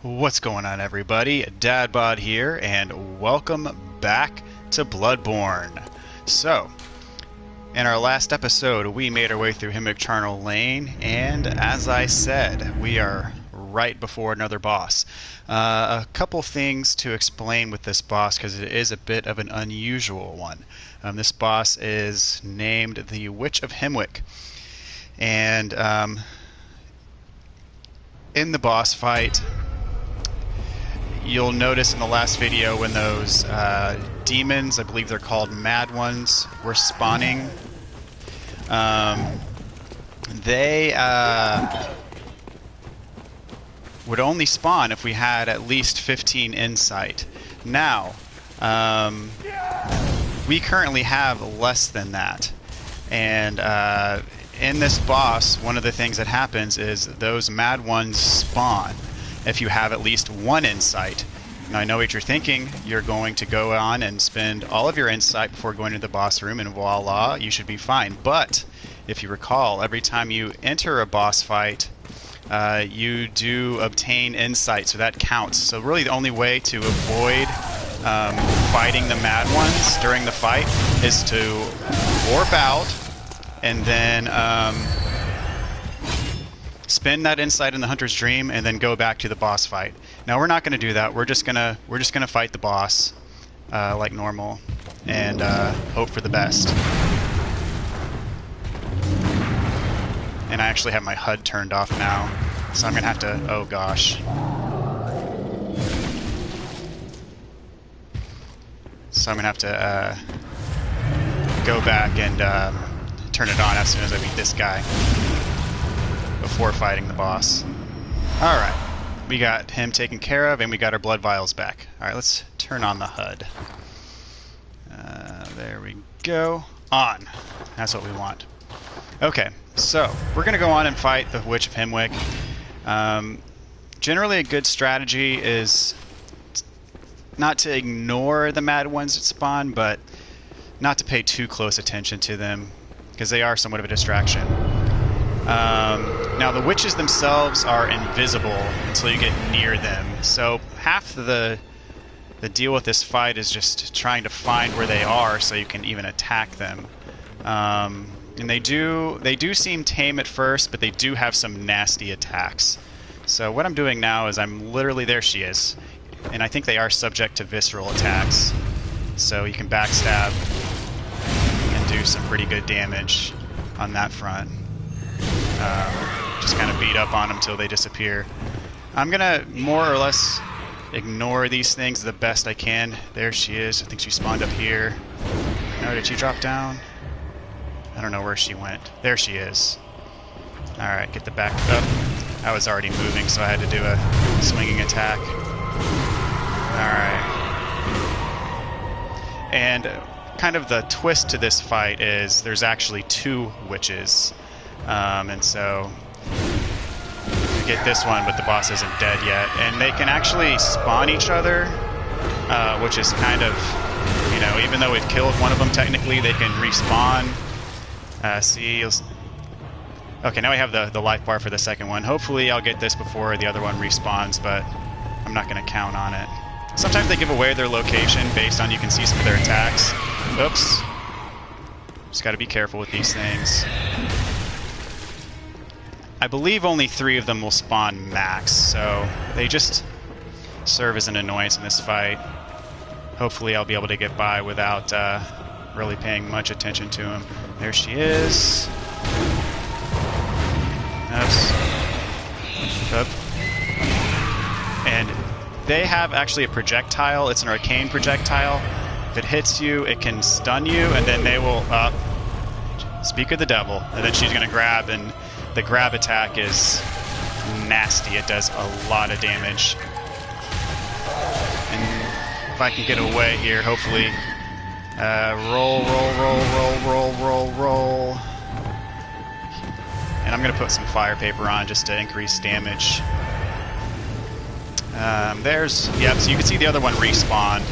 What's going on, everybody? Dadbod here, and welcome back to Bloodborne. So, in our last episode, we made our way through Hemwick Charnel Lane, and as I said, we are right before another boss. A couple things to explain with this boss, because it is a bit of an unusual one. This boss is named the Witch of Hemwick, and in the boss fight, you'll notice in the last video when those demons, I believe they're called Mad Ones, were spawning. They would only spawn if we had at least 15 insight. Now, we currently have less than that. And in this boss, one of the things that happens is those Mad Ones spawn if you have at least one insight. Now I know what you're thinking. You're going to go on and spend all of your insight before going to the boss room, and voila, you should be fine. But if you recall, every time you enter a boss fight, you do obtain insight, so that counts. So really the only way to avoid fighting the Mad Ones during the fight is to warp out and then spend that insight in the Hunter's Dream, and then go back to the boss fight. Now we're not going to do that. We're just gonna fight the boss like normal, and hope for the best. And I actually have my HUD turned off now, so I'm gonna have to. Oh gosh. So I'm gonna have to go back and turn it on as soon as I beat this guy, before fighting the boss. Alright, we got him taken care of, and we got our blood vials back. Alright, let's turn on the HUD. There we go. On. That's what we want. Okay, so we're going to go on and fight the Witch of Hemwick. Generally a good strategy is not to ignore the Mad Ones that spawn, but not to pay too close attention to them, because they are somewhat of a distraction. Now the witches themselves are invisible until you get near them, so half the deal with this fight is just trying to find where they are so you can even attack them. And they do seem tame at first, but they do have some nasty attacks. So what I'm doing now is I'm literally, there she is, and I think they are subject to visceral attacks, so you can backstab and do some pretty good damage on that front. Just kind of beat up on them till they disappear. I'm gonna more or less ignore these things the best I can. There she is. I think she spawned up here. No, did she drop down? I don't know where she went. There she is. Alright, get the back up. I was already moving, so I had to do a swinging attack. Alright. And kind of the twist to this fight is there's actually two witches. And so you get this one, but the boss isn't dead yet. And they can actually spawn each other, which is kind of, you know, even though we've killed one of them technically, they can respawn. See, okay, now we have the life bar for the second one. Hopefully I'll get this before the other one respawns, but I'm not going to count on it. Sometimes they give away their location based on you can see some of their attacks. Oops. Just got to be careful with these things. I believe only 3 of them will spawn max, so they just serve as an annoyance in this fight. Hopefully I'll be able to get by without really paying much attention to him. There she is. Oops. Oop. And they have actually a projectile. It's an arcane projectile. If it hits you, it can stun you, and then they will speak of the devil, and then she's going to grab, and the grab attack is nasty. It does a lot of damage. And if I can get away here, hopefully. Roll, roll, roll, roll, roll, roll, roll. And I'm going to put some fire paper on just to increase damage. Yep, so you can see the other one respawned.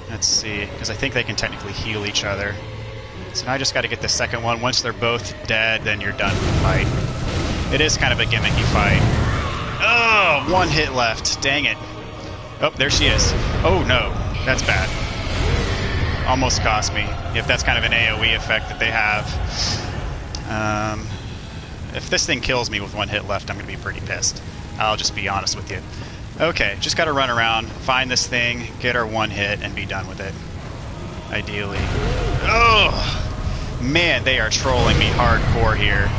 Let's see, because I think they can technically heal each other. So now I just got to get the second one. Once they're both dead, then you're done with the fight. It is kind of a gimmicky fight. Oh, one hit left. Dang it. Oh, there she is. Oh, no. That's bad. Almost cost me. If that's kind of an AoE effect that they have. If this thing kills me with one hit left, I'm going to be pretty pissed. I'll just be honest with you. Okay, just got to run around, find this thing, get our one hit, and be done with it. Ideally. Oh, man, they are trolling me hardcore here.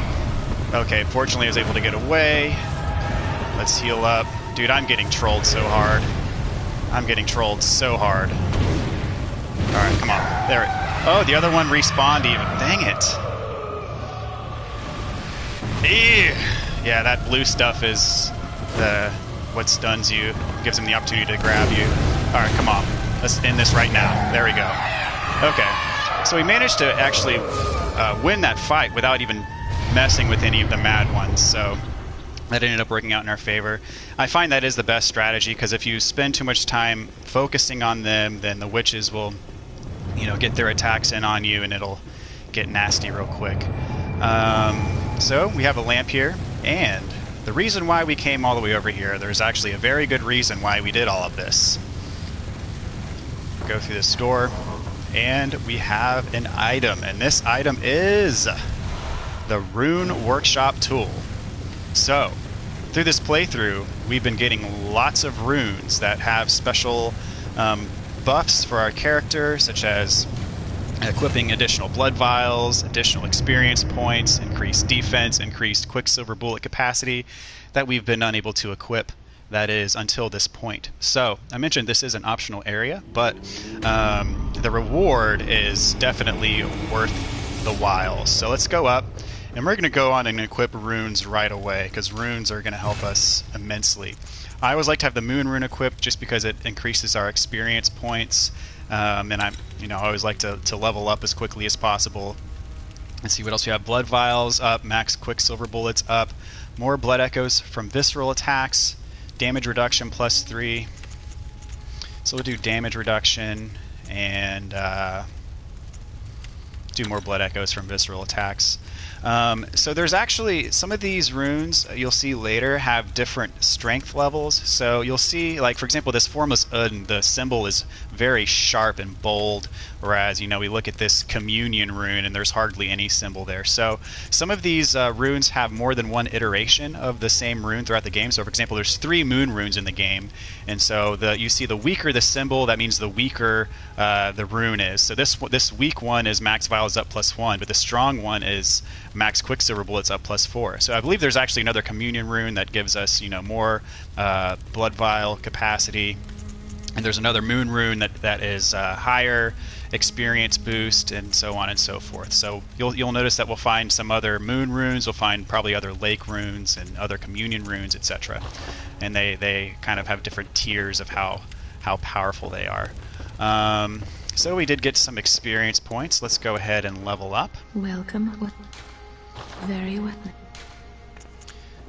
Okay, fortunately I was able to get away. Let's heal up. Dude, I'm getting trolled so hard. I'm getting trolled so hard. Alright, come on. There. Oh, the other one respawned even. Dang it. Ew. Yeah, that blue stuff is what stuns you, gives him the opportunity to grab you. Alright, come on. Let's end this right now. There we go. Okay. So we managed to actually win that fight without even messing with any of the mad ones, so that ended up working out in our favor. I find that is the best strategy, because if you spend too much time focusing on them, then the witches will, get their attacks in on you, and it'll get nasty real quick. So we have a lamp here, and the reason why we came all the way over here, there's actually a very good reason why we did all of this. Go through this door, and we have an item, and this item is the Rune Workshop tool. So, through this playthrough, we've been getting lots of runes that have special buffs for our character, such as equipping additional blood vials, additional experience points, increased defense, increased quicksilver bullet capacity that we've been unable to equip. That is until this point. So I mentioned this is an optional area, but the reward is definitely worth the while. So let's go up, and we're going to go on and equip runes right away, because runes are going to help us immensely. I always like to have the moon rune equipped just because it increases our experience points, and I always like to level up as quickly as possible. Let's see what else we have. Blood vials up, max quicksilver bullets up, more blood echoes from visceral attacks, damage reduction +3. So we'll do damage reduction and do more blood echoes from visceral attacks. So there's actually some of these runes you'll see later have different strength levels. So you'll see, like for example, this Formless Udn, the symbol is very sharp and bold, whereas we look at this Communion rune and there's hardly any symbol there. So some of these runes have more than one iteration of the same rune throughout the game. So for example, there's 3 moon runes in the game, and so you see the weaker the symbol, that means the weaker the rune is. So this weak one is max vials up +1, but the strong one is max quicksilver bullets up +4. So I believe there's actually another Communion rune that gives us more blood vial capacity, and there's another moon rune that is higher experience boost, and so on and so forth. So you'll notice that we'll find some other moon runes, we'll find probably other lake runes and other Communion runes, etc. And they kind of have different tiers of how powerful they are. So we did get some experience points. Let's go ahead and level up. Welcome. Very well.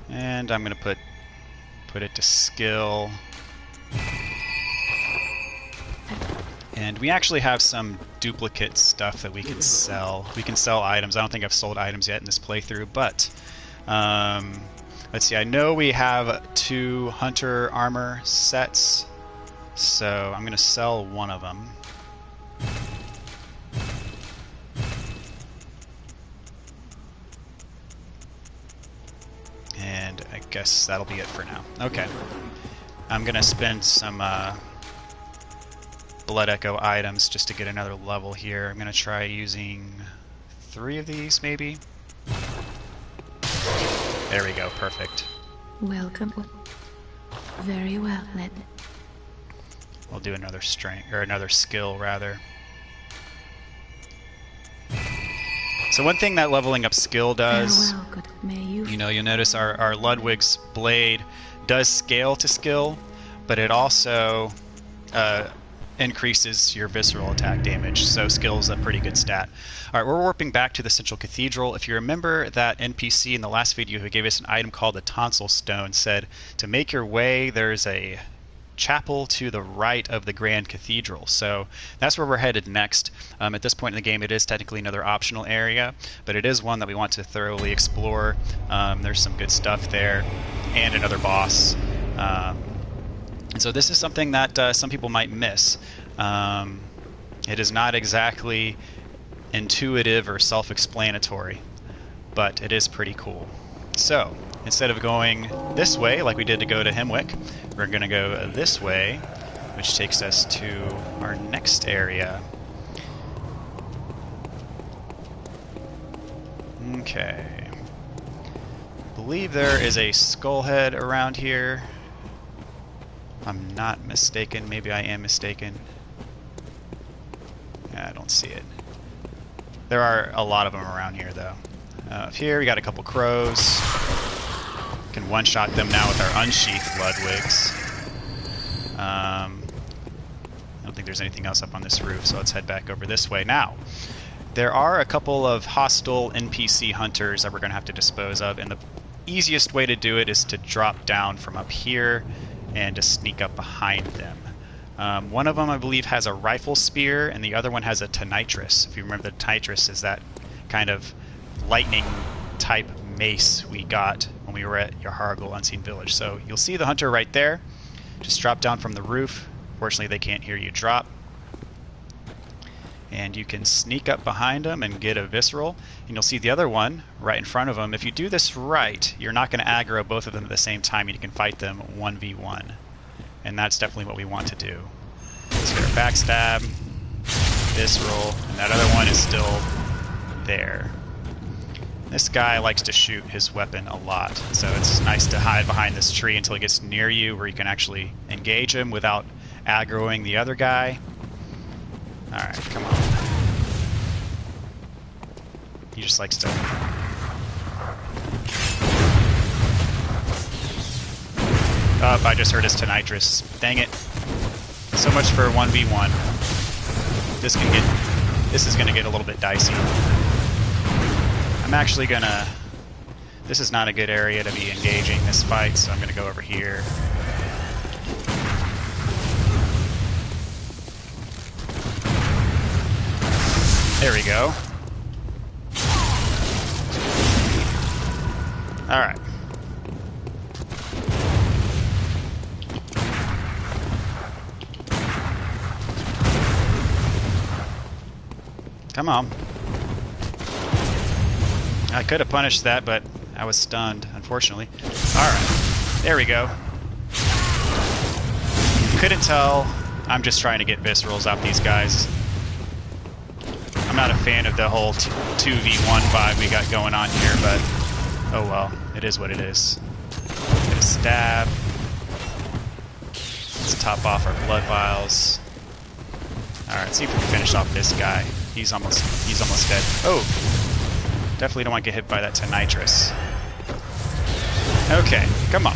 And I'm going to put it to skill. And we actually have some duplicate stuff that we can sell. We can sell items. I don't think I've sold items yet in this playthrough, but let's see. I know we have 2 hunter armor sets, so I'm going to sell one of them. And I guess that'll be it for now. Okay. I'm going to spend some Blood Echo items just to get another level here. I'm going to try using 3 of these, maybe. There we go. Perfect. Welcome. Very well, led. We'll do another strength, or another skill, rather. So one thing that leveling up skill does, you'll notice our Ludwig's blade does scale to skill, but it also increases your visceral attack damage, so skill is a pretty good stat. Alright, we're warping back to the Central Cathedral. If you remember, that NPC in the last video who gave us an item called the Tonsil Stone said to make your way, there's a chapel to the right of the Grand Cathedral. So that's where we're headed next. At this point in the game, it is technically another optional area, but it is one that we want to thoroughly explore. There's some good stuff there, and another boss. And so this is something that some people might miss. It is not exactly intuitive or self-explanatory, but it is pretty cool. So instead of going this way like we did to go to Hemwick, we're going to go this way, which takes us to our next area. Okay. I believe there is a skull head around here. I'm not mistaken. Maybe I am mistaken. I don't see it. There are a lot of them around here, though. Up here, we got a couple crows. Can one-shot them now with our unsheathed Ludwigs. I don't think there's anything else up on this roof, so let's head back over this way. Now, there are a couple of hostile NPC hunters that we're going to have to dispose of, and the easiest way to do it is to drop down from up here and to sneak up behind them. One of them, I believe, has a rifle spear, and the other one has a tonitrus. If you remember, the tonitrus is that kind of lightning-type mace we got when we were at Yahargul Unseen Village. So you'll see the hunter right there. Just drop down from the roof. Fortunately, they can't hear you drop. And you can sneak up behind them and get a visceral. And you'll see the other one right in front of them. If you do this right, you're not going to aggro both of them at the same time, and you can fight them 1v1. And that's definitely what we want to do. Let's get our backstab, visceral, and that other one is still there. This guy likes to shoot his weapon a lot, so it's nice to hide behind this tree until he gets near you, where you can actually engage him without aggroing the other guy. Alright, come on. He just likes to... Oh, I just heard his tonitrus. Dang it. So much for 1v1. This is gonna get a little bit dicey. I'm actually gonna... This is not a good area to be engaging this fight, so I'm gonna go over here. There we go. Alright. Come on. I could have punished that, but I was stunned, unfortunately. Alright. There we go. Couldn't tell. I'm just trying to get viscerals out these guys. I'm not a fan of the whole 2v1 vibe we got going on here, but oh well, it is what it is. Get a stab. Let's top off our blood vials. Alright, see if we can finish off this guy. He's almost dead. Oh! Definitely don't want to get hit by that tonitrus. Okay, come on.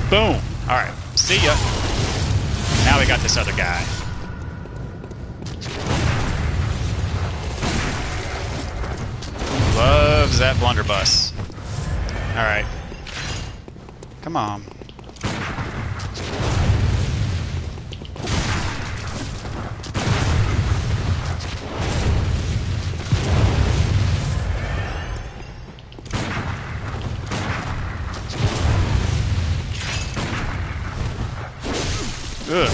Boom! Alright, see ya. Now we got this other guy. Loves that blunderbuss. Alright. Come on. Ugh.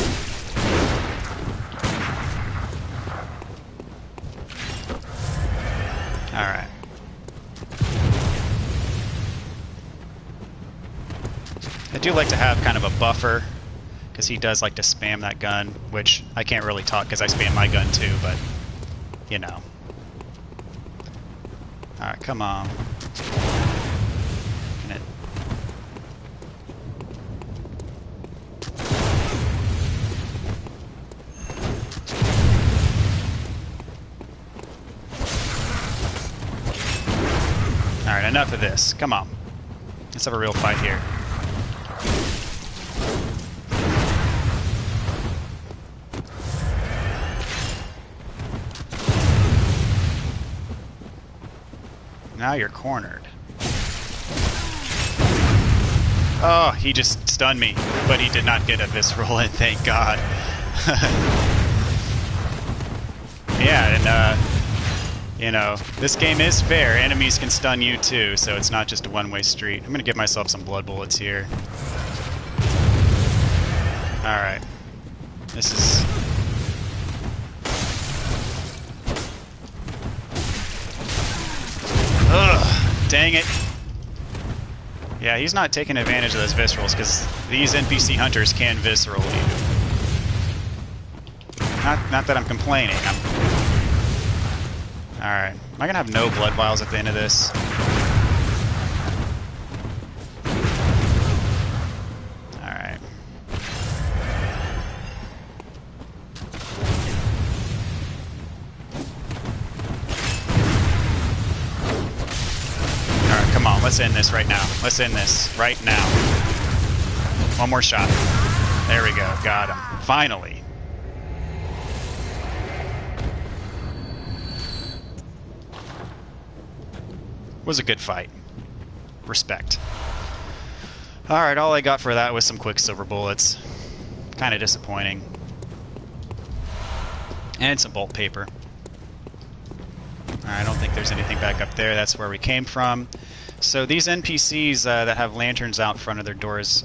Alright. I do like to have kind of a buffer, because he does like to spam that gun, which I can't really talk because I spam my gun too, but, you know. Alright, come on. Alright, enough of this. Come on. Let's have a real fight here. Now you're cornered. Oh, he just stunned me, but he did not get a visceral in, thank God. Yeah, and you know, this game is fair. Enemies can stun you too, so it's not just a one-way street. I'm gonna give myself some blood bullets here. Alright. This is... Ugh, dang it. Yeah, he's not taking advantage of those viscerals, because these NPC hunters can visceral you. Not that I'm complaining. Alright. Am I gonna have no blood vials at the end of this? Alright. Alright, come on. Let's end this right now. Let's end this right now. One more shot. There we go. Got him. Finally. Was a good fight. Respect. Alright, all I got for that was some quicksilver bullets. Kind of disappointing. And some bolt paper. I don't think there's anything back up there. That's where we came from. So these NPCs that have lanterns out front of their doors,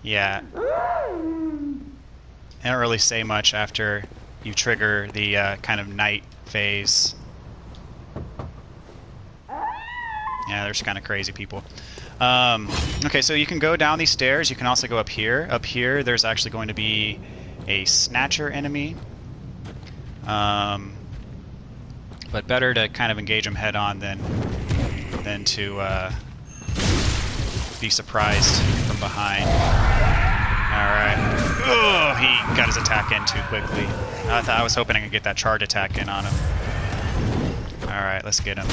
yeah. They don't really say much after you trigger the kind of night phase. Yeah, they're just kind of crazy people. Okay, so you can go down these stairs. You can also go up here. Up here, there's actually going to be a snatcher enemy. But better to kind of engage them head on than to be surprised from behind. Alright. Oh, he got his attack in too quickly. I was hoping I could get that charge attack in on him. Alright, let's get him.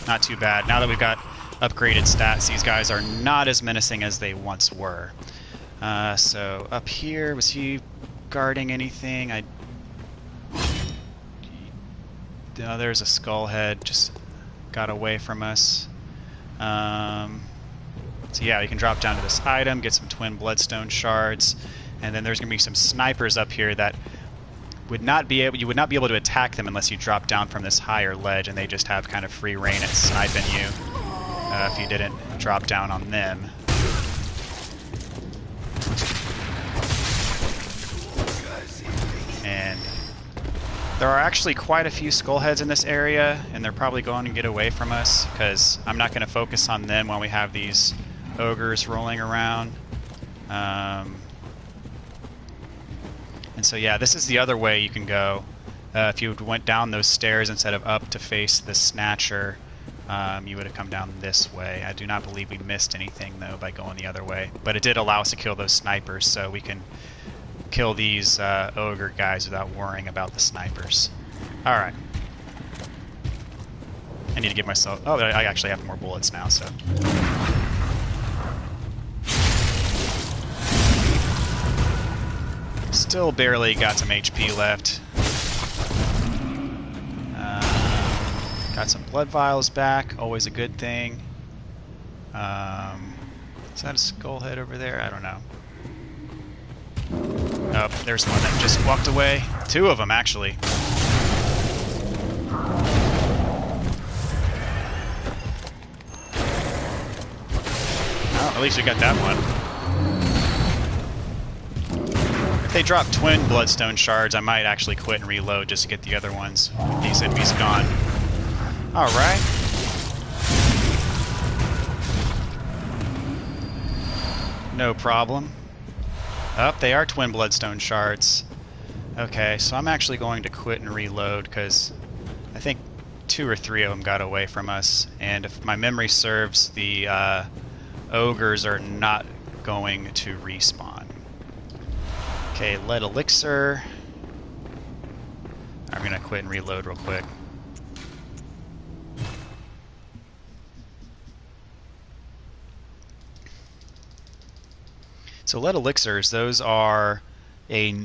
Not too bad. Now that we've got upgraded stats, these guys are not as menacing as they once were. So up here, was he guarding anything? Oh, there's a skull head, just got away from us. So yeah, you can drop down to this item, get some twin bloodstone shards, and then there's going to be some snipers up here that you would not be able to attack them unless you drop down from this higher ledge, and they just have kind of free reign at sniping you if you didn't drop down on them. And there are actually quite a few skull heads in this area, and they're probably going to get away from us because I'm not going to focus on them while we have these ogres rolling around. And so yeah, this is the other way you can go. If you went down those stairs instead of up to face the snatcher, you would have come down this way. I do not believe we missed anything though by going the other way, but it did allow us to kill those snipers, so we can kill these ogre guys without worrying about the snipers. Alright. I need to give myself... Oh, I actually have more bullets now, so... Still barely got some HP left. Got some blood vials back, always a good thing. Is that a skull head over there? I don't know. Oh, there's one that just walked away. Two of them, actually. Well, at least we got that one. If they drop twin bloodstone shards, I might actually quit and reload just to get the other ones. These enemies gone. Alright. No problem. Oh, they are twin bloodstone shards. Okay, so I'm actually going to quit and reload because I think 2 or 3 of them got away from us. And if my memory serves, the ogres are not going to respawn. Okay, lead elixir. I'm going to quit and reload real quick. So lead elixirs, those are a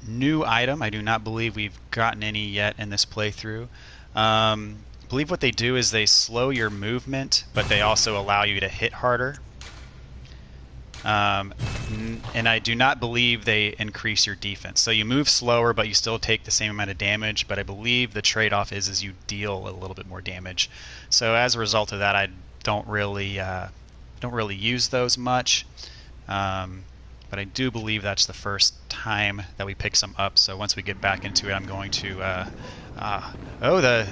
new item. I do not believe we've gotten any yet in this playthrough. believe what they do is they slow your movement, but they also allow you to hit harder. And I do not believe they increase your defense. So you move slower, but you still take the same amount of damage. But I believe the trade-off is you deal a little bit more damage. So as a result of that, I don't really use those much. But I do believe that's the first time that we pick some up. So once we get back into it, I'm going to. Oh, the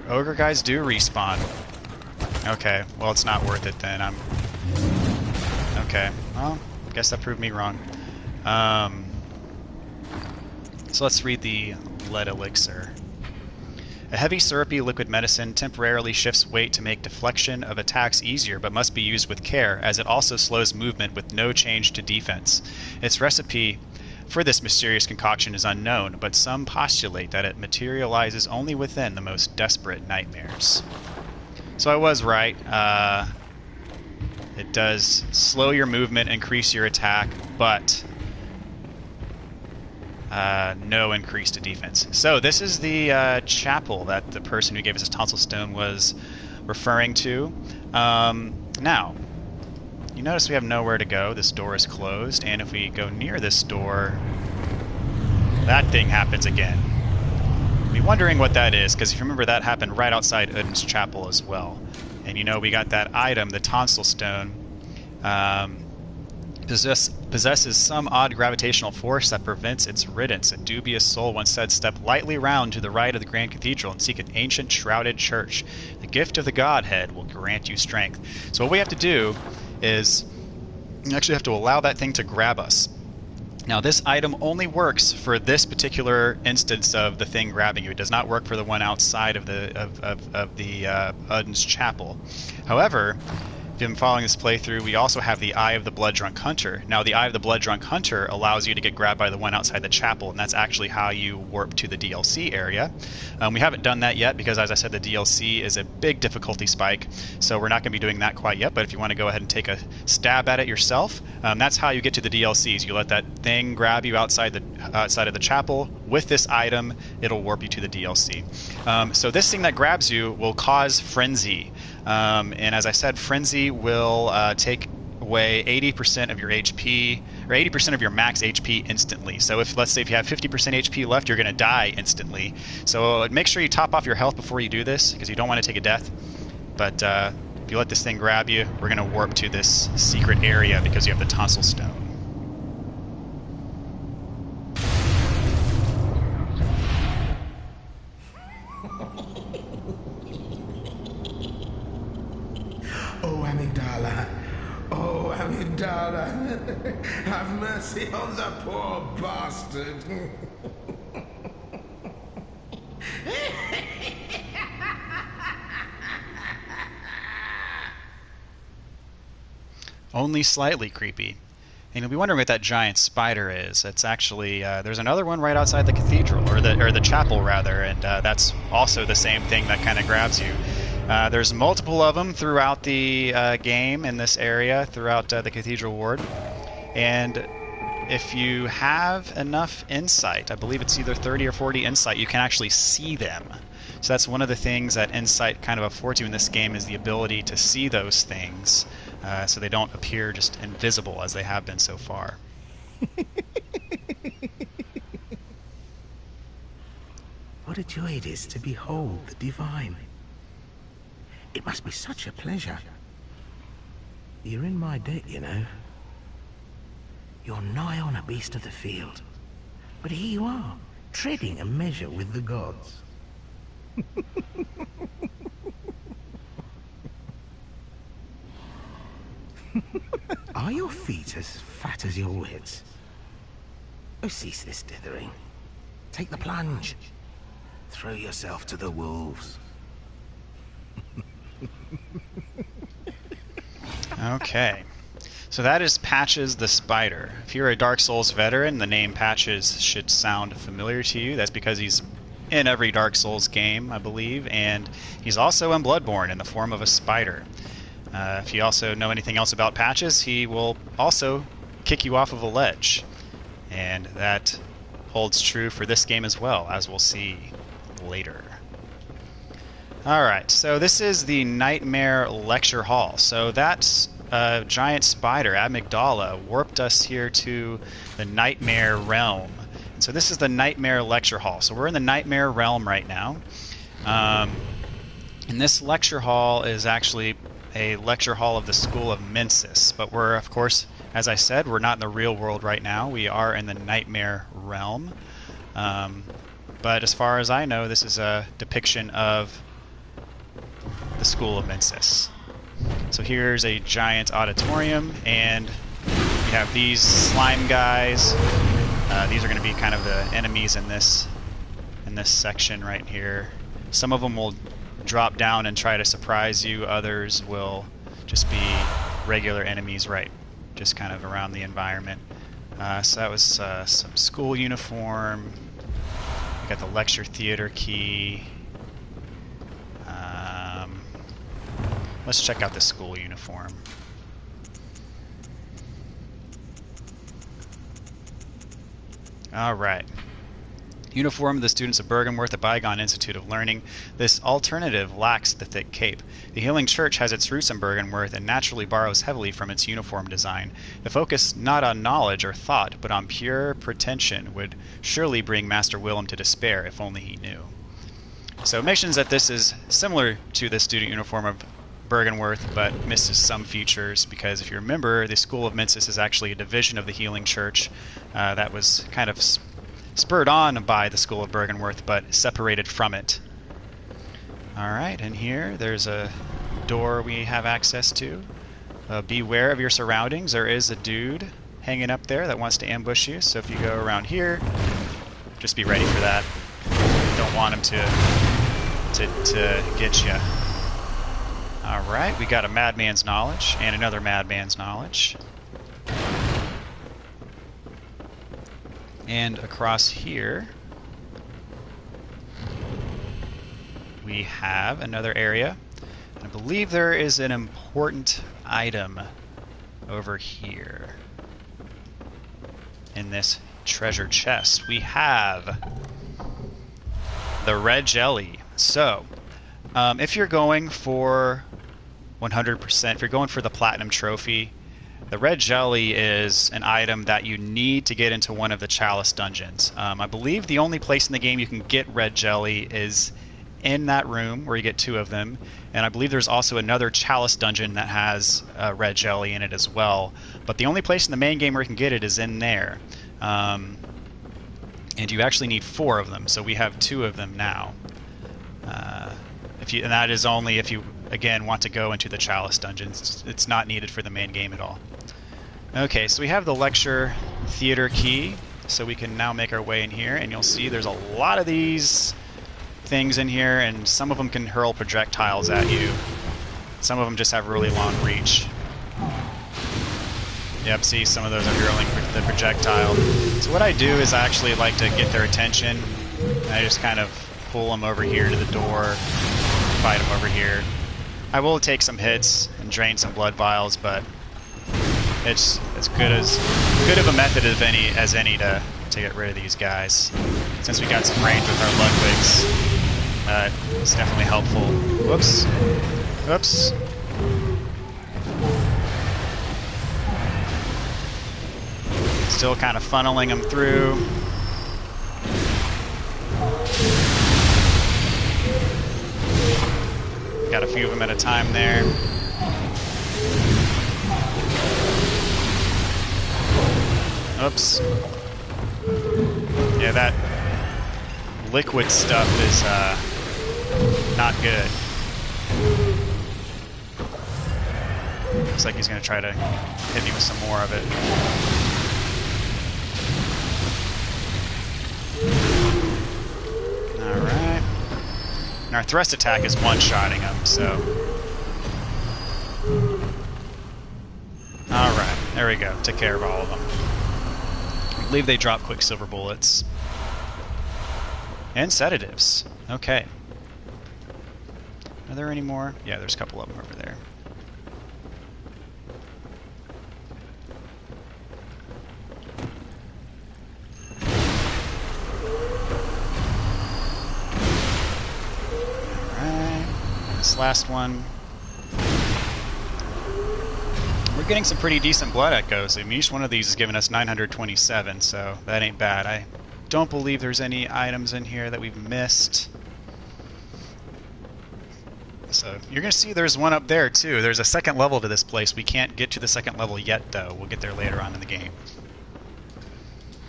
ogre guys do respawn. Okay, well it's not worth it then. Okay, well, I guess that proved me wrong. So let's read the lead elixir. A heavy syrupy liquid medicine temporarily shifts weight to make deflection of attacks easier, but must be used with care, as it also slows movement with no change to defense. Its recipe for this mysterious concoction is unknown, but some postulate that it materializes only within the most desperate nightmares. So I was right. It does slow your movement, increase your attack, but no increase to defense. So this is the chapel that the person who gave us this tonsil stone was referring to. Now, you notice we have nowhere to go. This door is closed, and if we go near this door, that thing happens again. You'll be wondering what that is, because if you remember, that happened right outside Odin's chapel as well. And you know, we got that item, the tonsil stone, possesses some odd gravitational force that prevents its riddance. A dubious soul once said, "Step lightly round to the right of the Grand Cathedral and seek an ancient shrouded church. The gift of the Godhead will grant you strength." So what we have to do is we actually have to allow that thing to grab us. Now, this item only works for this particular instance of the thing grabbing you. It does not work for the one outside of the Odin's chapel. However, if you've been following this playthrough, we also have the Eye of the Blood Drunk Hunter. Now, the Eye of the Blood Drunk Hunter allows you to get grabbed by the one outside the chapel, and that's actually how you warp to the DLC area. We haven't done that yet because, as I said, the DLC is a big difficulty spike, so we're not going to be doing that quite yet. But if you want to go ahead and take a stab at it yourself, that's how you get to the DLCs. You let that thing grab you outside of the chapel with this item. It'll warp you to the DLC. So this thing that grabs you will cause frenzy. And as I said, frenzy will take away 80% of your HP, or 80% of your max HP instantly. So if, let's say, if you have 50% HP left, you're going to die instantly. So make sure you top off your health before you do this, because you don't want to take a death. But if you let this thing grab you, we're going to warp to this secret area because you have the tonsil stone. Oh, Amygdala. Oh, Amygdala. Have mercy on the poor bastard. Only slightly creepy. And you'll be wondering what that giant spider is. It's actually, there's another one right outside the cathedral, or the chapel rather, and that's also the same thing that kind of grabs you. There's multiple of them throughout the game in this area, throughout the Cathedral Ward. And if you have enough insight, I believe it's either 30 or 40 insight, you can actually see them. So that's one of the things that insight kind of affords you in this game, is the ability to see those things, so they don't appear just invisible as they have been so far. What a joy it is to behold the divine. It must be such a pleasure. You're in my debt, you know. You're nigh on a beast of the field. But here you are, treading a measure with the gods. Are your feet as fat as your wits? Oh, cease this dithering. Take the plunge. Throw yourself to the wolves. Okay, so that is Patches the Spider. If you're a Dark Souls veteran, the name Patches should sound familiar to you. That's because he's in every Dark Souls game, I believe, and he's also in Bloodborne in the form of a spider. If you also know anything else about Patches, he will also kick you off of a ledge, and that holds true for this game as well, as we'll see later. Alright, so this is the Nightmare Lecture Hall. So that giant spider, Amygdala, warped us here to the Nightmare Realm. And so this is the Nightmare Lecture Hall. So we're in the Nightmare Realm right now. And this lecture hall is actually a lecture hall of the School of Mensis. But we're, of course, as I said, we're not in the real world right now. We are in the Nightmare Realm. But as far as I know, this is a depiction of the School of Mensis. So here's a giant auditorium, and we have these slime guys. These are going to be kind of the enemies in this section right here. Some of them will drop down and try to surprise you. Others will just be regular enemies, right? Just kind of around the environment. So that was some school uniform. We got the lecture theater key. Let's check out the school uniform. Alright. Uniform of the students of Bergenworth, a bygone institute of learning. This alternative lacks the thick cape. The Healing Church has its roots in Bergenworth and naturally borrows heavily from its uniform design. The focus not on knowledge or thought, but on pure pretension would surely bring Master Willem to despair if only he knew. So it mentions that this is similar to the student uniform of Bergenworth, but misses some features because if you remember, the School of Mensis is actually a division of the Healing Church that was kind of spurred on by the School of Bergenworth, but separated from it. Alright, and here there's a door we have access to. Beware of your surroundings. There is a dude hanging up there that wants to ambush you, so if you go around here, just be ready for that. Don't want him to get you. Alright, we got a Madman's Knowledge and another Madman's Knowledge. And across here, we have another area. And I believe there is an important item over here. In this treasure chest, we have the red jelly. So, if you're going for 100%, if you're going for the Platinum Trophy, the red jelly is an item that you need to get into one of the Chalice dungeons. I believe the only place in the game you can get red jelly is in that room where you get 2 of them, and I believe there's also another Chalice dungeon that has red jelly in it as well. But the only place in the main game where you can get it is in there. And you actually need 4 of them, so we have 2 of them now. And that is only if you, again, want to go into the Chalice dungeons. It's not needed for the main game at all. Okay, so we have the lecture theater key, so we can now make our way in here, and you'll see there's a lot of these things in here, and some of them can hurl projectiles at you. Some of them just have really long reach. Yep, see, some of those are hurling the projectile. So what I do is I actually like to get their attention, and I just kind of pull them over here to the door, fight them over here. I will take some hits and drain some blood vials, but it's as good of a method as any to get rid of these guys. Since we got some range with our Ludwigs, it's definitely helpful. Whoops. Whoops. Still kind of funneling them through. Got a few of them at a time there. Oops. Yeah, that liquid stuff is not good. Looks like he's going to try to hit me with some more of it. Alright. And our thrust attack is one-shotting him, so... Alright, there we go. Took care of all of them. I believe they drop quicksilver bullets. And sedatives. Okay. Are there any more? Yeah, there's a couple of them over there. Alright. this last one. We're getting some pretty decent blood echoes. I mean, each one of these is giving us 927, so that ain't bad. I don't believe there's any items in here that we've missed. So you're going to see there's one up there, too. There's a second level to this place. We can't get to the second level yet, though. We'll get there later on in the game.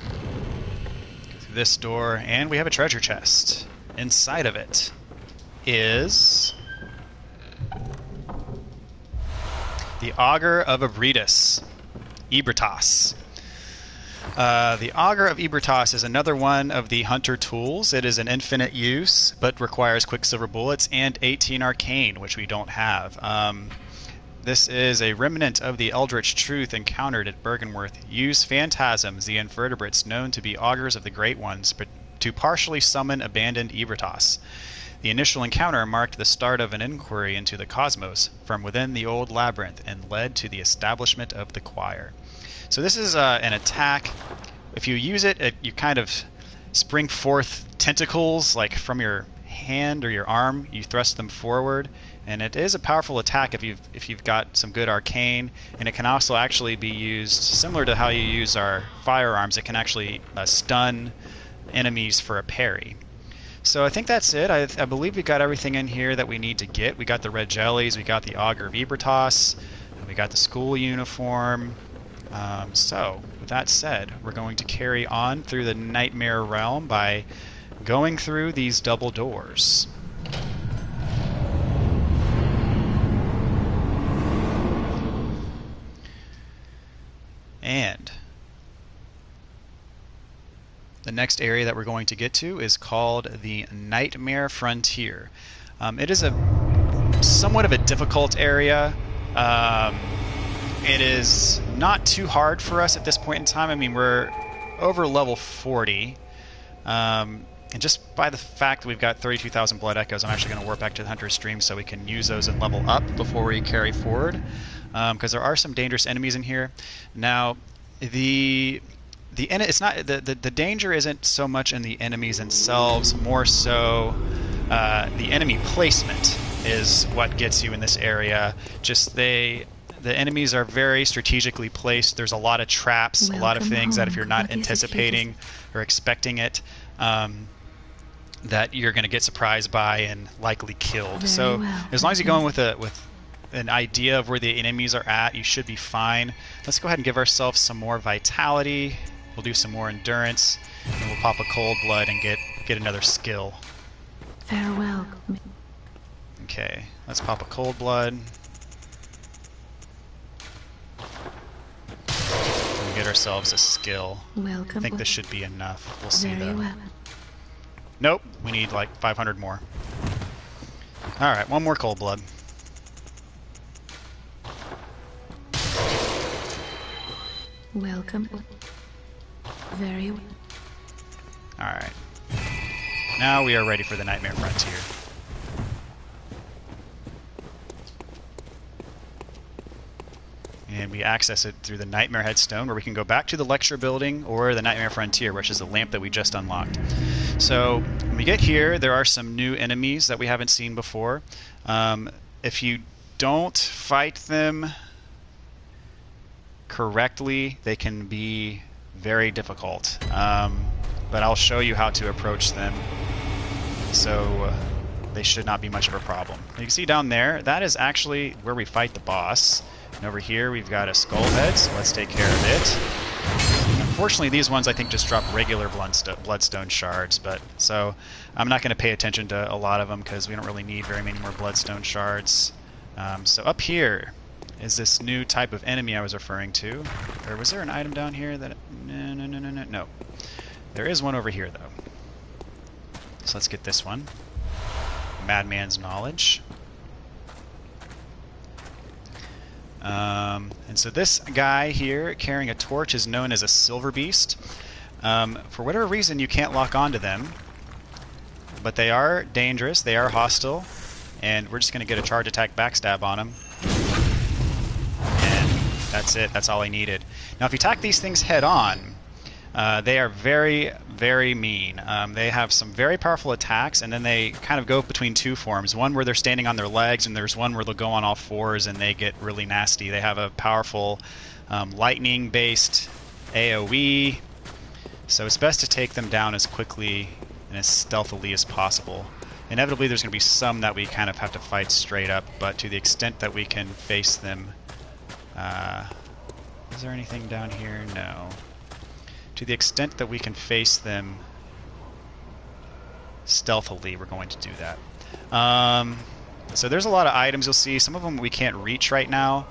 Go through this door, and we have a treasure chest. Inside of it is the Augur of Ebritas. Ebritas. The Augur of Ebritas is another one of the hunter tools. It is an infinite use, but requires quicksilver bullets and 18 arcane, which we don't have. This is a remnant of the eldritch truth encountered at Bergenworth. Use phantasms, the invertebrates known to be augurs of the Great Ones, to partially summon abandoned Ebritas. The initial encounter marked the start of an inquiry into the cosmos from within the old labyrinth and led to the establishment of the choir. So this is an attack. If you use it, you kind of spring forth tentacles like from your hand or your arm. You thrust them forward, and it is a powerful attack if you've got some good arcane. And it can also actually be used similar to how you use our firearms. It can actually stun enemies for a parry. So I think that's it. I believe we got everything in here that we need to get. We got the red jellies, we got the Augur of Ebritas, we got the school uniform. So with that said, we're going to carry on through the Nightmare Realm by going through these double doors. And the next area that we're going to get to is called the Nightmare Frontier. It is somewhat of a difficult area. It is not too hard for us at this point in time. I mean, we're over level 40. And just by the fact that we've got 32,000 blood echoes, I'm actually going to warp back to the Hunter's Stream so we can use those and level up before we carry forward. Because there are some dangerous enemies in here. Now, the danger isn't so much in the enemies themselves, more so the enemy placement is what gets you in this area. Just the enemies are very strategically placed. There's a lot of traps, a lot of things that if you're not anticipating or expecting it, that you're going to get surprised by and likely killed. So as long as you go in with an idea of where the enemies are at, you should be fine. Let's go ahead and give ourselves some more vitality. We'll do some more endurance, and we'll pop a cold blood and get another skill. Farewell. Okay, let's pop a cold blood. And get ourselves a skill. Welcome. I think this should be enough. We'll see Very though. well. Nope, we need like 500 more. Alright, one more cold blood. Welcome. Very well. Alright. Now we are ready for the Nightmare Frontier. And we access it through the Nightmare Headstone, where we can go back to the lecture building or the Nightmare Frontier, which is the lamp that we just unlocked. So when we get here, there are some new enemies that we haven't seen before. If you don't fight them correctly, they can be very difficult. But I'll show you how to approach them. So they should not be much of a problem. You can see down there, that is actually where we fight the boss. And over here we've got a skull head, so let's take care of it. Unfortunately, these ones I think just drop regular bloodstone shards, but so I'm not going to pay attention to a lot of them because we don't really need very many more bloodstone shards. So up here is this new type of enemy I was referring to. Or was there an item down here that... No. There is one over here, though. So let's get this one. Madman's Knowledge. And so this guy here carrying a torch is known as a Silver Beast. For whatever reason, you can't lock onto them, but they are dangerous, they are hostile, and we're just going to get a charge attack backstab on them. And that's it, that's all I needed. Now if you attack these things head on, they are very, very mean. They have some very powerful attacks, and then they kind of go between two forms. One where they're standing on their legs, and there's one where they'll go on all fours and they get really nasty. They have a powerful lightning-based AoE, so it's best to take them down as quickly and as stealthily as possible. Inevitably, there's going to be some that we kind of have to fight straight up, but to the extent that we can face them... is there anything down here? No. To the extent that we can face them stealthily, we're going to do that. So there's a lot of items you'll see. Some of them we can't reach right now.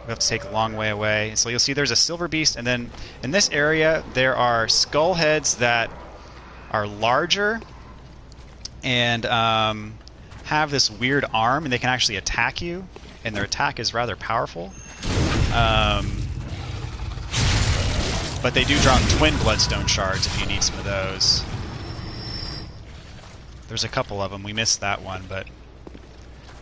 We have to take a long way away. So you'll see there's a silver beast, and then in this area there are skull heads that are larger and have this weird arm, and they can actually attack you, and their attack is rather powerful. But they do drop twin bloodstone shards if you need some of those. There's a couple of them. We missed that one, but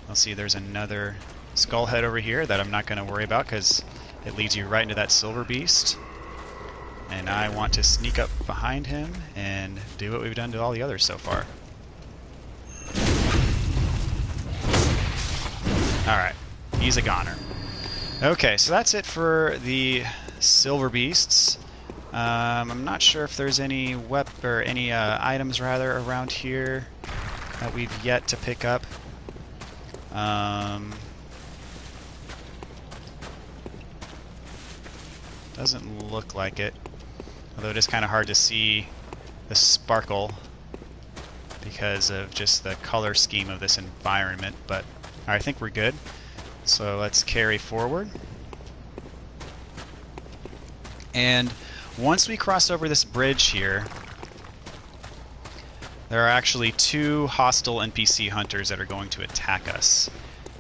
let's see, there's another skull head over here that I'm not going to worry about because it leads you right into that silver beast. And I want to sneak up behind him and do what we've done to all the others so far. Alright, he's a goner. Okay, so that's it for the silver beasts. I'm not sure if there's any items rather around here that we've yet to pick up. Doesn't look like it. Although it is kind of hard to see the sparkle because of just the color scheme of this environment, but I think we're good. So let's carry forward. And once we cross over this bridge here, there are actually 2 hostile NPC hunters that are going to attack us.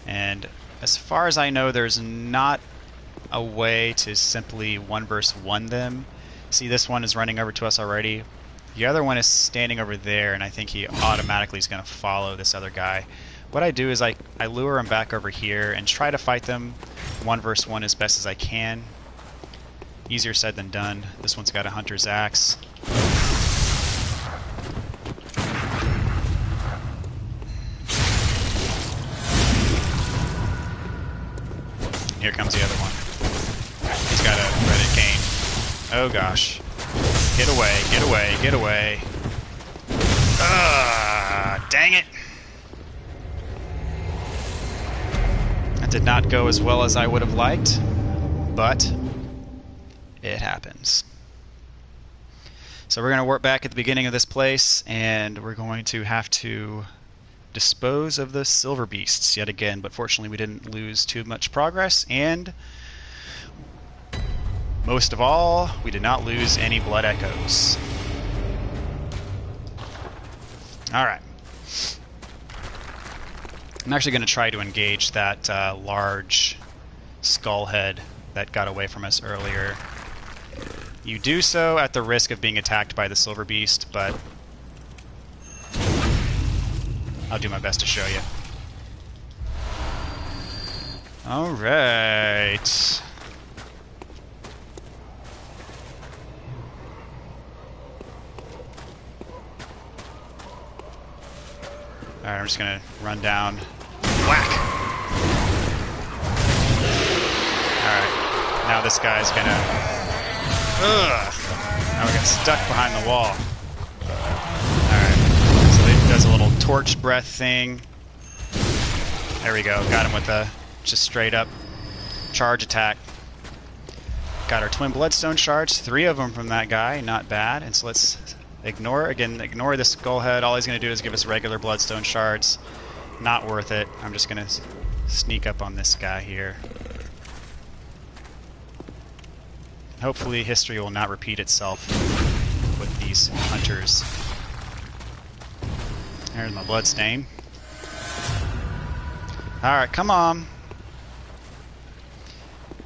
And as far as I know, there's not a way to simply 1v1 them. See, this one is running over to us already. The other one is standing over there, and I think he automatically is going to follow this other guy. What I do is I lure him back over here and try to fight them 1v1 as best as I can. Easier said than done. This one's got a hunter's axe. Here comes the other one. He's got a Reddit cane. Oh gosh. Get away, get away, get away. Dang it! That did not go as well as I would have liked, but it happens. So we're going to warp back at the beginning of this place, and we're going to have to dispose of the silver beasts yet again, but fortunately we didn't lose too much progress, and most of all, we did not lose any blood echoes. Alright. I'm actually going to try to engage that large skull head that got away from us earlier. You do so at the risk of being attacked by the silver beast, but I'll do my best to show you. Alright. Alright, I'm just gonna run down. Whack! Alright, now this guy's gonna... Ugh! Now we got stuck behind the wall. Alright, so he does a little torch breath thing. There we go, got him with a just straight up charge attack. Got our twin bloodstone shards, 3 of them from that guy, not bad. And so let's ignore this skull head. All he's going to do is give us regular bloodstone shards. Not worth it. I'm just going to sneak up on this guy here. Hopefully history will not repeat itself with these hunters. There's my bloodstain. Alright, come on.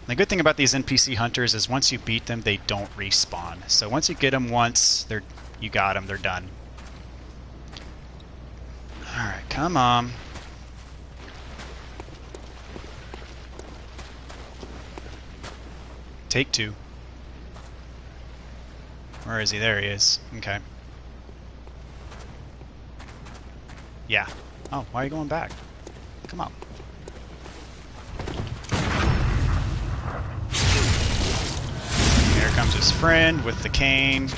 The good thing about these NPC hunters is once you beat them, they don't respawn. So once you get them once, you got them, they're done. Alright, come on. Take 2. Where is he? There he is. Okay. Yeah. Oh, why are you going back? Come on. Here comes his friend with the cane.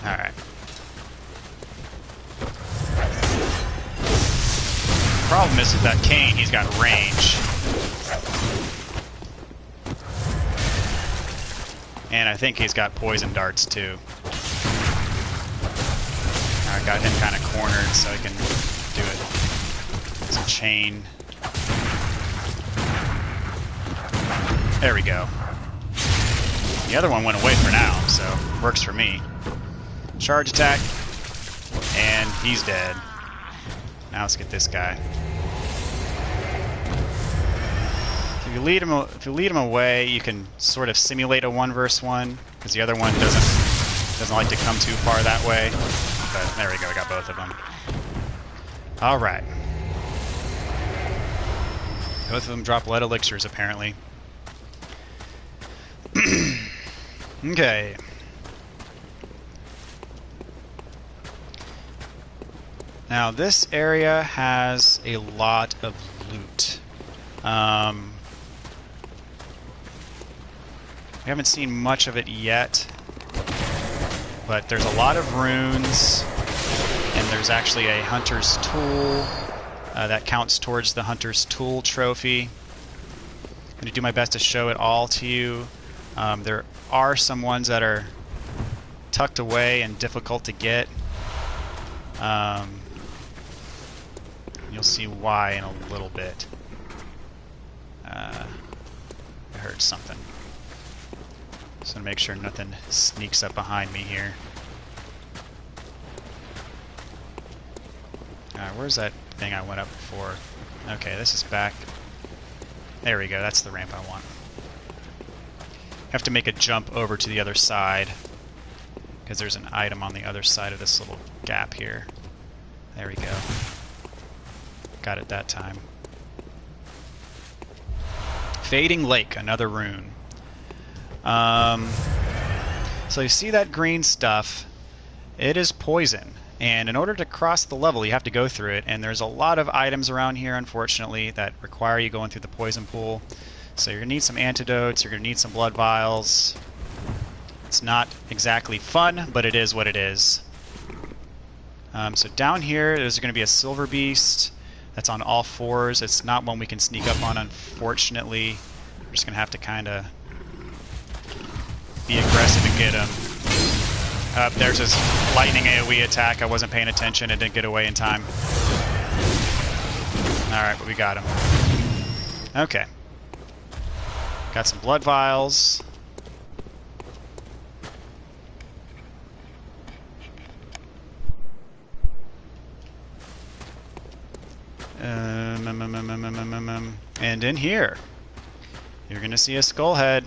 Alright. Problem is with that cane, he's got range. And I think he's got poison darts too. I got him kind of cornered so I can do it. It's a chain. There we go. The other one went away for now, so works for me. Charge attack, and he's dead. Now let's get this guy. If you lead him away, you can sort of simulate a 1 versus 1, because the other one doesn't like to come too far that way. But there we go, we got both of them. All right. Both of them drop lead elixirs, apparently. Okay. Now this area has a lot of loot. We haven't seen much of it yet, but there's a lot of runes, and there's actually a hunter's tool that counts towards the hunter's tool trophy. I'm going to do my best to show it all to you. There are some ones that are tucked away and difficult to get. You'll see why in a little bit. I heard something. Just want to make sure nothing sneaks up behind me here. Where's that thing I went up before? Okay, this is back. There we go, that's the ramp I want. Have to make a jump over to the other side, because there's an item on the other side of this little gap here. There we go. Got it that time. Fading Lake, another rune. So you see that green stuff, it is poison, and in order to cross the level you have to go through it, and there's a lot of items around here, unfortunately, that require you going through the poison pool. So you're going to need some antidotes, you're going to need some blood vials. It's not exactly fun, but it is what it is. So down here there's going to be a silver beast that's on all fours. It's not one we can sneak up on, unfortunately. We're just going to have to kind of be aggressive and get him. There's his lightning AoE attack. I wasn't paying attention. It didn't get away in time. Alright, but we got him. Okay. Got some blood vials. And in here, you're going to see a skull head.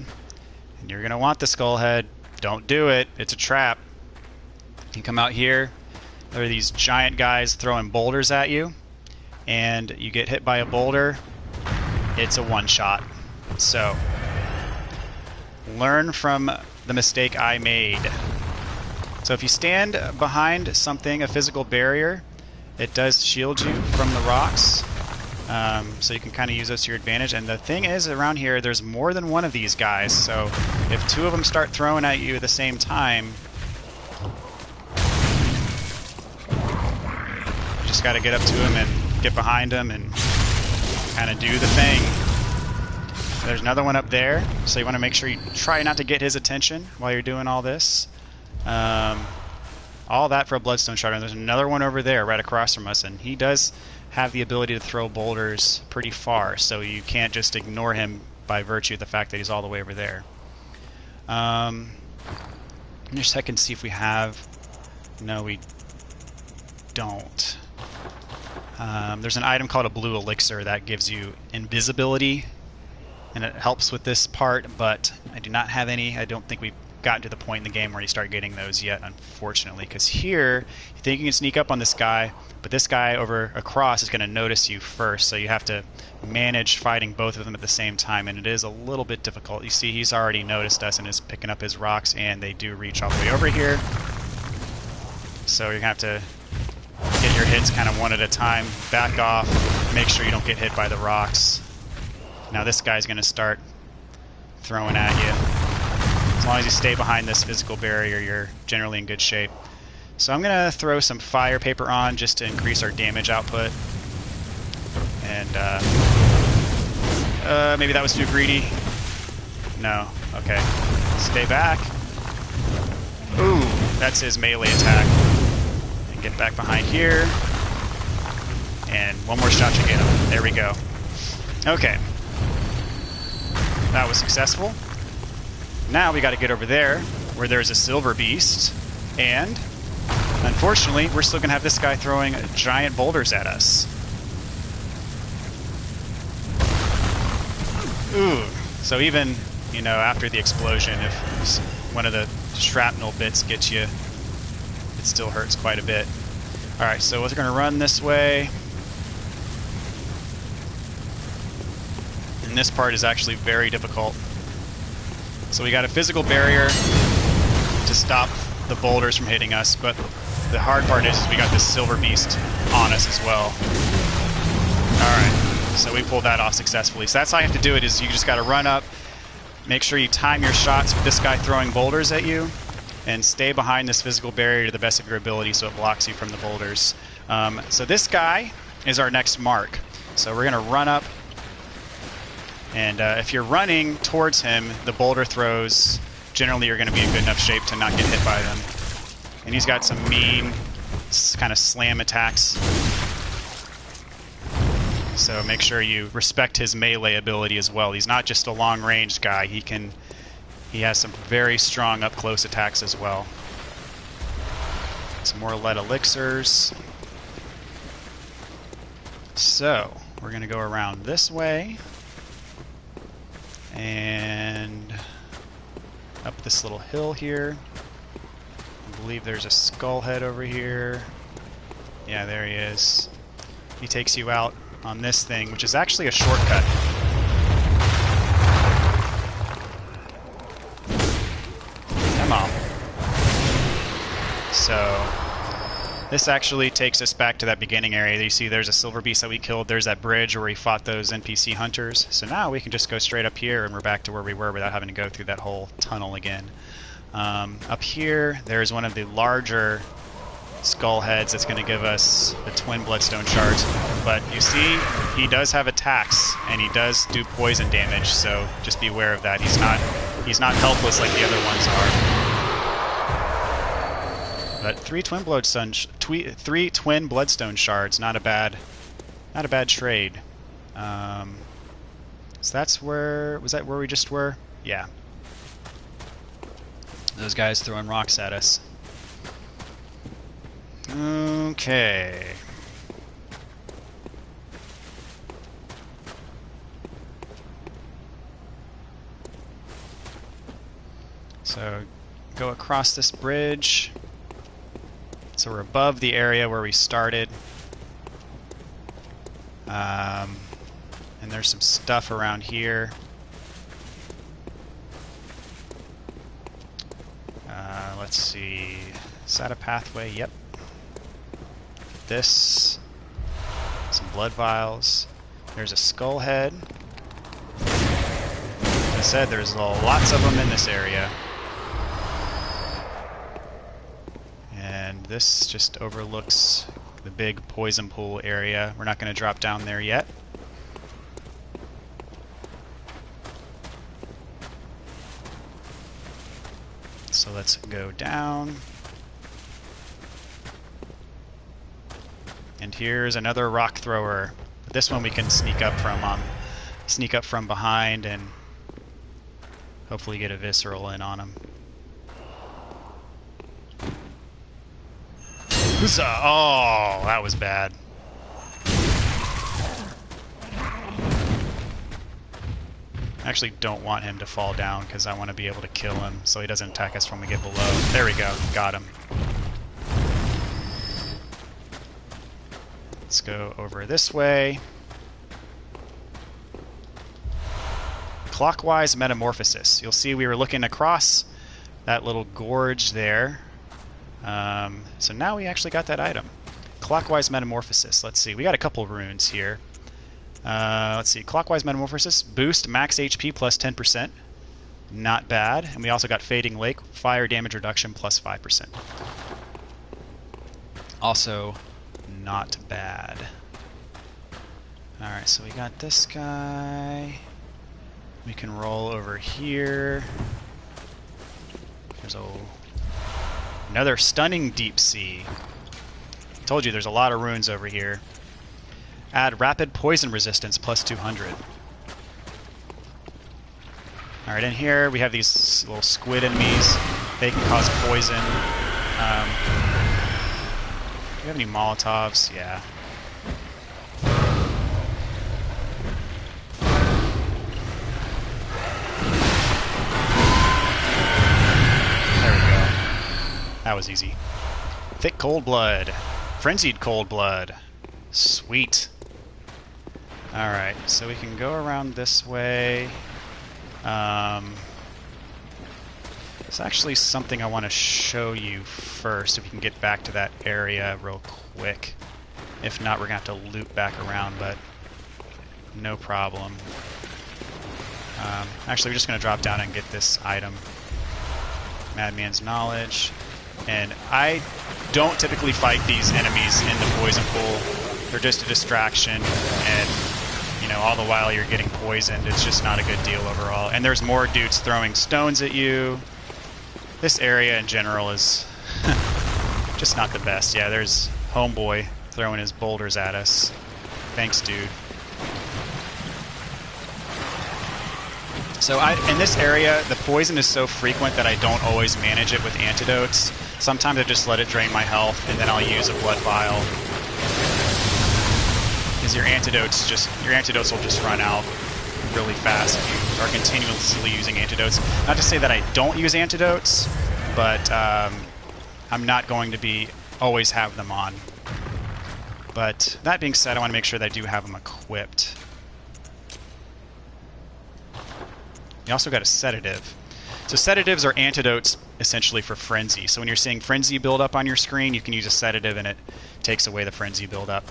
And you're going to want the skull head. Don't do it. It's a trap. You come out here. There are these giant guys throwing boulders at you. And you get hit by a boulder. It's a one-shot. So, learn from the mistake I made. So if you stand behind something, a physical barrier, it does shield you from the rocks. So you can kind of use those to your advantage. And the thing is, around here, there's more than one of these guys. So if two of them start throwing at you at the same time, you just got to get up to him and get behind him and kind of do the thing. There's another one up there, so you want to make sure you try not to get his attention while you're doing all this. All that for a Bloodstone Shard. And there's another one over there right across from us, and he does have the ability to throw boulders pretty far, so you can't just ignore him by virtue of the fact that he's all the way over there. Let me just check and see if we have... No, we don't. There's an item called a blue elixir that gives you invisibility and it helps with this part, but I do not have any. I don't think we've gotten to the point in the game where you start getting those yet, unfortunately, because here you think you can sneak up on this guy, but this guy over across is going to notice you first, so you have to manage fighting both of them at the same time, and it is a little bit difficult. You see he's already noticed us and is picking up his rocks, and they do reach all the way over here, so you're going to have to get your hits kind of one at a time, back off, make sure you don't get hit by the rocks. Now this guy's going to start throwing at you. As long as you stay behind this physical barrier, you're generally in good shape. So I'm going to throw some fire paper on just to increase our damage output. And maybe that was too greedy. No. Okay. Stay back. Ooh, that's his melee attack. And get back behind here. And one more shot to get him. There we go. Okay. That was successful. Now we got to get over there, where there's a silver beast, and unfortunately, we're still going to have this guy throwing giant boulders at us. Ooh. So even, you know, after the explosion, if one of the shrapnel bits gets you, it still hurts quite a bit. Alright, so we're going to run this way. And this part is actually very difficult. So we got a physical barrier to stop the boulders from hitting us, but the hard part is we got this silver beast on us as well. Alright, so we pulled that off successfully. So that's how you have to do it, is you just got to run up, make sure you time your shots with this guy throwing boulders at you, and stay behind this physical barrier to the best of your ability so it blocks you from the boulders. So this guy is our next mark. So we're going to run up. And if you're running towards him, the boulder throws, generally you're going to be in good enough shape to not get hit by them. And he's got some mean kind of slam attacks. So make sure you respect his melee ability as well. He's not just a long-range guy. He has some very strong up-close attacks as well. Some more lead elixirs. So we're going to go around this way. And up this little hill here. I believe there's a skull head over here. Yeah, there he is. He takes you out on this thing, which is actually a shortcut. Come on. So this actually takes us back to that beginning area. You see there's a silver beast that we killed. There's that bridge where we fought those NPC hunters. So now we can just go straight up here and we're back to where we were without having to go through that whole tunnel again. Up here, there's one of the larger skull heads that's going to give us the twin bloodstone shards. But you see, he does have attacks and he does do poison damage, so just be aware of that. He's not helpless like the other ones are. But three twin bloodstone shards, not a bad trade. So that's where, was that where we just were? Yeah. Those guys throwing rocks at us. Okay. So go across this bridge. So we're above the area where we started. And there's some stuff around here. Let's see. Is that a pathway? Yep. This. Some blood vials. There's a skull head. As I said, there's lots of them in this area. And this just overlooks the big poison pool area. We're not going to drop down there yet. So let's go down. And here's another rock thrower. This one we can sneak up from behind and hopefully get a visceral in on him. Huzzah! Oh, that was bad. I actually don't want him to fall down because I want to be able to kill him so he doesn't attack us when we get below. There we go. Got him. Let's go over this way. Clockwise metamorphosis. You'll see we were looking across that little gorge there. So now we actually got that item. Clockwise metamorphosis. Let's see. We got a couple runes here. Let's see. Clockwise metamorphosis. Boost max HP plus 10%. Not bad. And we also got Fading Lake. Fire damage reduction plus 5%. Also not bad. Alright, so we got this guy. We can roll over here. There's another stunning deep sea. Told you there's a lot of runes over here. Add rapid poison resistance plus 200. Alright, in here we have these little squid enemies. They can cause poison. Do you have any Molotovs? Yeah. There we go. That was easy. Thick cold blood. Frenzied cold blood. Sweet. Alright, so we can go around this way. It's actually something I want to show you first, if we can get back to that area real quick. If not, we're going to have to loop back around, but no problem. Actually, we're just going to drop down and get this item. Madman's Knowledge. And I don't typically fight these enemies in the poison pool. They're just a distraction, and you know, all the while you're getting poisoned. It's just not a good deal overall. And there's more dudes throwing stones at you. This area in general is just not the best. Yeah, there's Homeboy throwing his boulders at us. Thanks, dude. So in this area, the poison is so frequent that I don't always manage it with antidotes. Sometimes I just let it drain my health, and then I'll use a blood vial. Because your antidotes will just run out really fast if you are continuously using antidotes. Not to say that I don't use antidotes, but I'm not going to be always have them on. But that being said, I want to make sure that I do have them equipped. You also got a sedative. So sedatives are antidotes essentially for frenzy. So when you're seeing frenzy build up on your screen, you can use a sedative and it takes away the frenzy build up.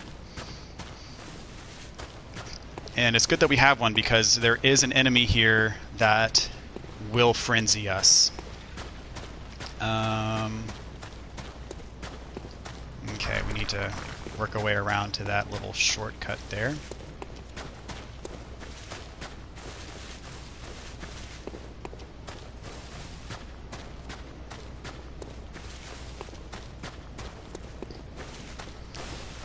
And it's good that we have one because there is an enemy here that will frenzy us. Okay, we need to work our way around to that little shortcut there.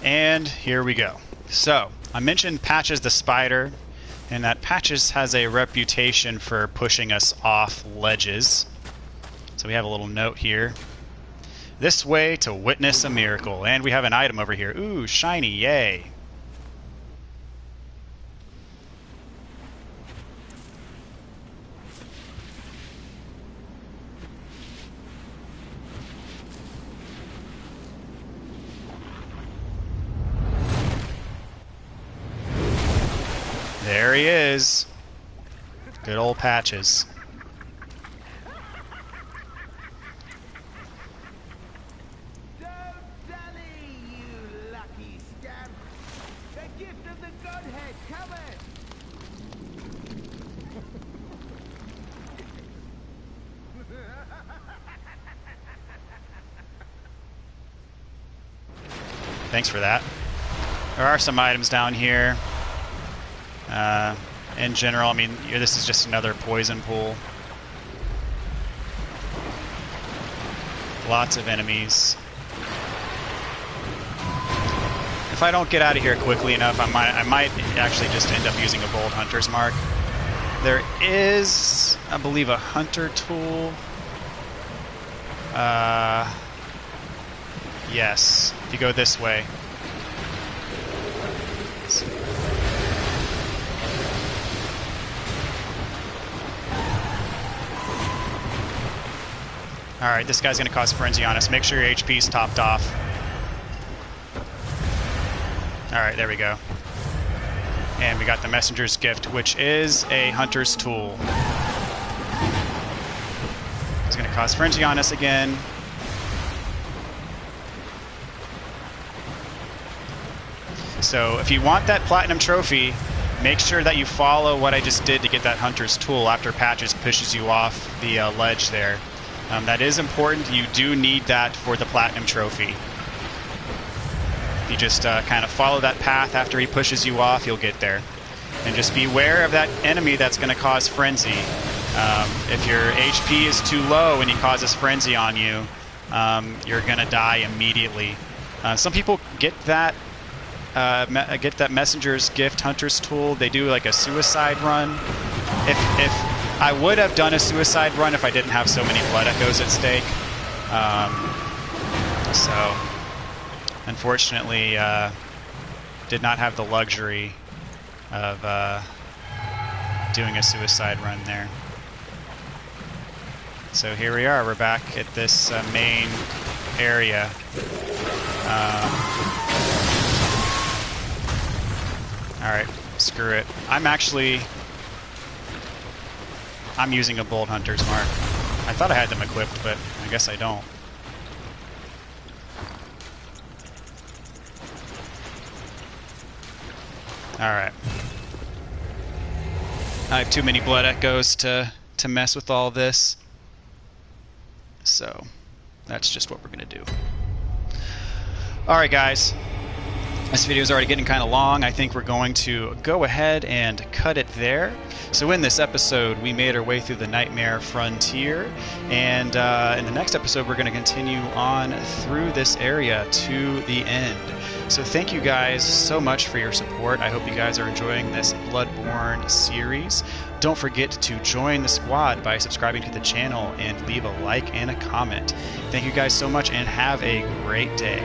And here we go. So, I mentioned Patches the Spider, and that Patches has a reputation for pushing us off ledges. So we have a little note here. This way to witness a miracle. And we have an item over here. Ooh, shiny, yay. There he is. Good old Patches. Don't dally, you lucky scamp! The gift of the Godhead cometh! Thanks for that. There are some items down here. In general, I mean, this is just another poison pool. Lots of enemies. If I don't get out of here quickly enough, I might actually just end up using a Bold Hunter's Mark. There is, I believe, a Hunter tool. Yes, if you go this way. Alright, this guy's going to cause frenzy on us. Make sure your HP's topped off. Alright, there we go. And we got the Messenger's Gift, which is a Hunter's Tool. It's going to cause frenzy on us again. So if you want that Platinum Trophy, make sure that you follow what I just did to get that Hunter's Tool after Patches pushes you off the ledge there. That is important. You do need that for the Platinum Trophy. If you just kind of follow that path after he pushes you off, you'll get there. And just beware of that enemy that's going to cause Frenzy. If your HP is too low and he causes Frenzy on you, you're going to die immediately. Some people get that Messenger's Gift Hunter's Tool. They do like a suicide run. If I would have done a suicide run if I didn't have so many Blood Echoes at stake. So, unfortunately, did not have the luxury of doing a suicide run there. So here we are. We're back at this main area. Alright, screw it. I'm using a Bold Hunter's Mark. I thought I had them equipped, but I guess I don't. Alright. I have too many Blood Echoes to mess with all this. So, that's just what we're going to do. Alright guys. This video is already getting kind of long. I think we're going to go ahead and cut it there. So in this episode, we made our way through the Nightmare Frontier, and in the next episode, we're going to continue on through this area to the end. So thank you guys so much for your support. I hope you guys are enjoying this Bloodborne series. Don't forget to join the squad by subscribing to the channel and leave a like and a comment. Thank you guys so much, and have a great day.